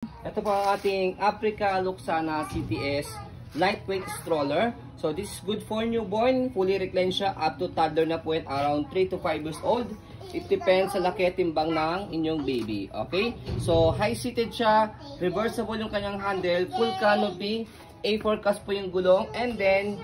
Ito po ang ating Africa Luxana CTS lightweight stroller. So this is good for newborn, fully reclined siya up to toddler na po, around 3 to 5 years old. It depends sa laki at timbang ng inyong baby. Okay? So high-seated siya, reversible yung kanyang handle, full canopy, A4 cast po yung gulong, and then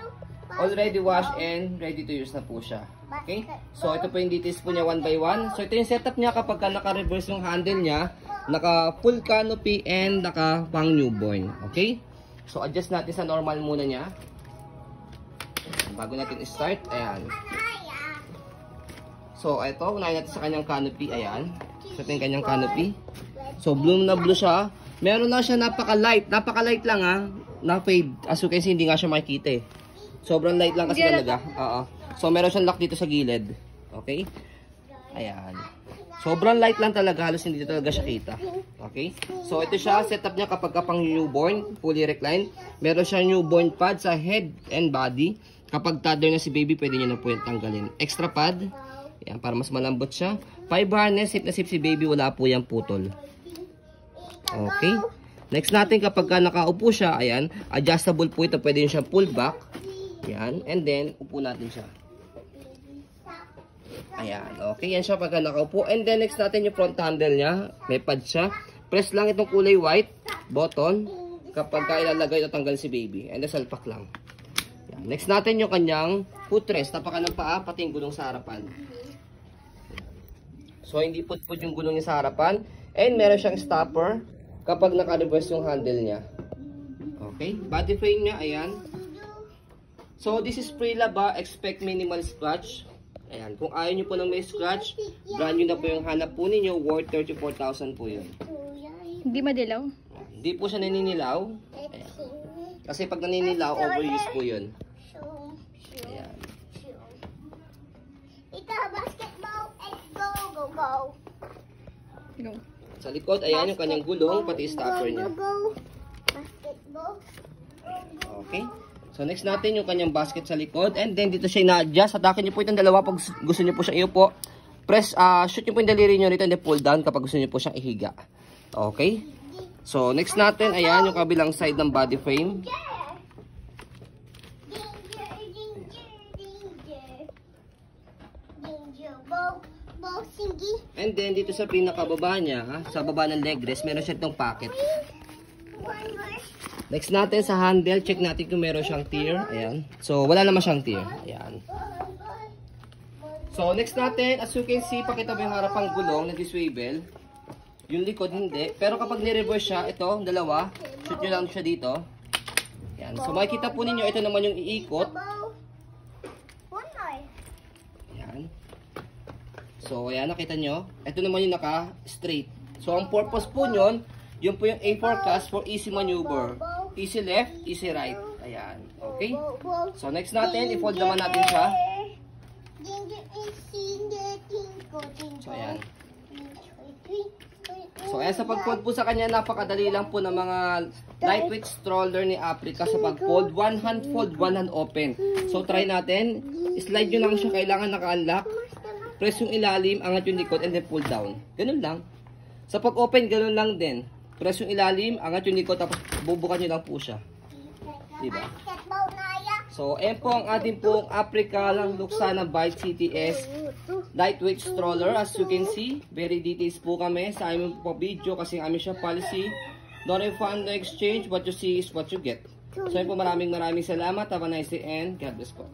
already washed and ready to use na po siya. Okay? So ito po yung details po niya one by one. So ito yung setup niya kapag naka-reverse yung handle niya, naka full canopy and naka pang newborn. Okay? So adjust natin sa normal muna niya. Bago natin i-start, ayan. So ito, unahin natin sa kanyang canopy, ayan. So ito yung kanyang canopy. So blue na blue siya. Meron na siya napaka-light lang ha. Na-fade. As you can see, hindi nga siya makikita eh. Sobrang light lang kasi talaga. So meron siyang lock dito sa gilid. Okay? Ayan. Sobrang light lang talaga, halos hindi talaga siya kita. Okay? So ito siya, setup niya kapag pang newborn, fully reclined. Meron siya newborn pad sa head and body. Kapag toddler na si baby, pwede niyo na po yung tanggalin. Extra pad. Ayan, para mas malambot siya. 5 harness, safe na safe si baby, wala po yung putol. Okay? Next natin, kapag nakaupo siya, ayan, adjustable po ito, pwede nyo siyang pull back. Ayan, and then, upo natin siya. Ayan, okay, yan siya pagka nakaupo. And then, next natin yung front handle niya. May pad siya. Press lang itong kulay white, button, kapag ilalagay o tanggal si baby. And then, salpak lang. Ayan. Next natin yung kanyang footrest. Tapakan ng paa, pati yung gulong sa harapan. So, hindi put-put yung gulong niya sa harapan. And meron siyang stopper kapag naka-reverse yung handle niya. Okay, body frame niya, ayan. So, this is pre-laba, expect minimal scratch. Ayan, kung ayaw nyo po ng may scratch, brand new na po yung hanap po ninyo, worth 34,000 po yun. Hindi madilaw? Hindi po siya naninilaw. Ayan. Kasi pag naninilaw, overuse po yun. Ayan. Ito, basketball, and go, go, go. Go. Sa likod, ayan yung kanyang gulong, pati stopper niya. Basketball. Okay. So next natin yung kanyang basket sa likod, and then dito siya ina-adjust. Atakin niyo po itong dalawa pag gusto niyo po siyang iupo. Press, shoot niyo po yung daliri niyo rito and then pull down kapag gusto niyo po siyang ihiga. Okay? So next natin, ayan yung kabilang side ng body frame. And then dito sa pinakababa niya, ha, sa baba ng leg rest, meron siya itong pocket. Next natin sa handle, check natin kung meron siyang tear. Ayan. So, wala naman siyang tear. Ayan. So, next natin, as you can see, pakita mo yung harapang gulong na diswable. Yung likod, hindi. Pero kapag ni-reverse siya, ito, dalawa, shoot nyo lang siya dito. Ayan. So, makikita po ninyo, ito naman yung iikot. Ayan. So, ayan, nakita nyo. Ito naman yung naka-straight. So, ang purpose po nyon, yun po yung A4 cast for easy maneuver. Easy left, easy right. Ayan. Okay? So, next natin, i-fold naman natin siya. So, ayan. So, ayan, sa pag-fold po sa kanya, napakadali lang po ng mga lightweight stroller ni Africa sa pag-fold. One hand fold, one hand open. So, try natin. Slide nyo lang siya, kailangan naka-unlock. Press yung ilalim, angat yung likod, and then pull down. Ganun lang. Sa pag-open, ganun lang din. Press yung ilalim, angat yung likod, tapos bubukan nyo lang po siya. Diba? So, ayan po ang ating pong Africa Luxana Bike CTS lightweight stroller. As you can see, very details po kami sa aming po video kasi aming siya policy. No refund, no exchange. What you see is what you get. So, ayan po, maraming salamat. Have a nice day and God bless po.